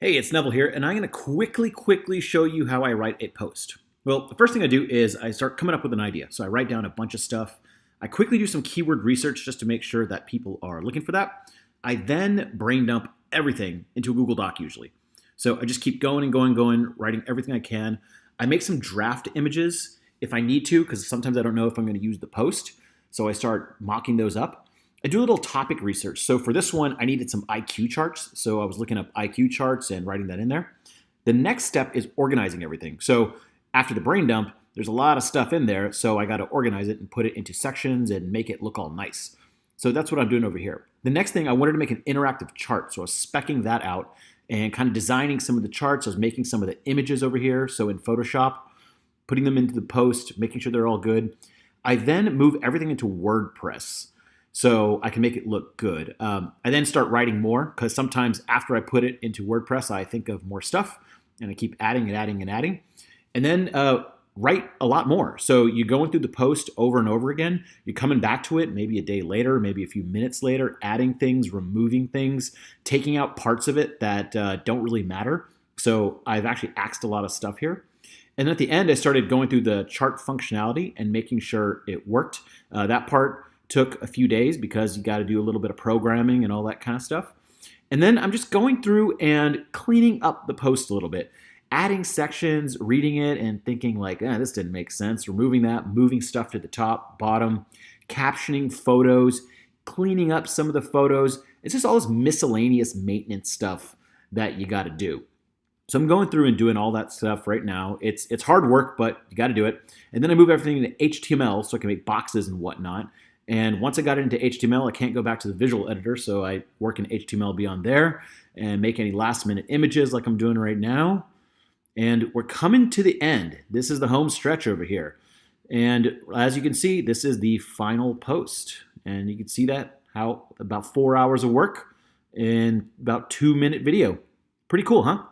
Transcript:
Hey, it's Neville here, and I'm going to quickly show you how I write a post. Well, the first thing I do is I start coming up with an idea. So I write down a bunch of stuff. I quickly do some keyword research just to make sure that people are looking for that. I then brain dump everything into a Google Doc usually. So I just keep going and going, writing everything I can. I make some draft images if I need to, because sometimes I don't know if I'm going to use the post. So I start mocking those up. I do a little topic research. So for this one, I needed some IQ charts. So I was looking up IQ charts and writing that in there. The next step is organizing everything. So after the brain dump, there's a lot of stuff in there. So I got to organize it and put it into sections and make it look all nice. So that's what I'm doing over here. The next thing, I wanted to make an interactive chart. So I was speccing that out and kind of designing some of the charts. I was making some of the images over here. So in Photoshop, putting them into the post, making sure they're all good. I then move everything into WordPress, so I can make it look good. I then start writing more, because sometimes after I put it into WordPress, I think of more stuff, and I keep adding and adding and adding. And then write a lot more. So you're going through the post over and over again. You're coming back to it maybe a day later, maybe a few minutes later, adding things, removing things, taking out parts of it that don't really matter. So I've actually axed a lot of stuff here. And then at the end, I started going through the chart functionality and making sure it worked. That part took a few days because you got to do a little bit of programming and all that kind of stuff. And then I'm just going through and cleaning up the post a little bit, adding sections, reading it and thinking like, this didn't make sense, removing that, moving stuff to the top, bottom, captioning photos, cleaning up some of the photos. It's just all this miscellaneous maintenance stuff that you got to do. So I'm going through and doing all that stuff right now. It's hard work, but you got to do it. And then I move everything into HTML so I can make boxes and whatnot. And once I got into HTML, I can't go back to the visual editor, so I work in HTML beyond there and make any last-minute images like I'm doing right now. And we're coming to the end. This is the home stretch over here. And as you can see, this is the final post. And you can see that how about 4 hours of work in about 2-minute video. Pretty cool, huh?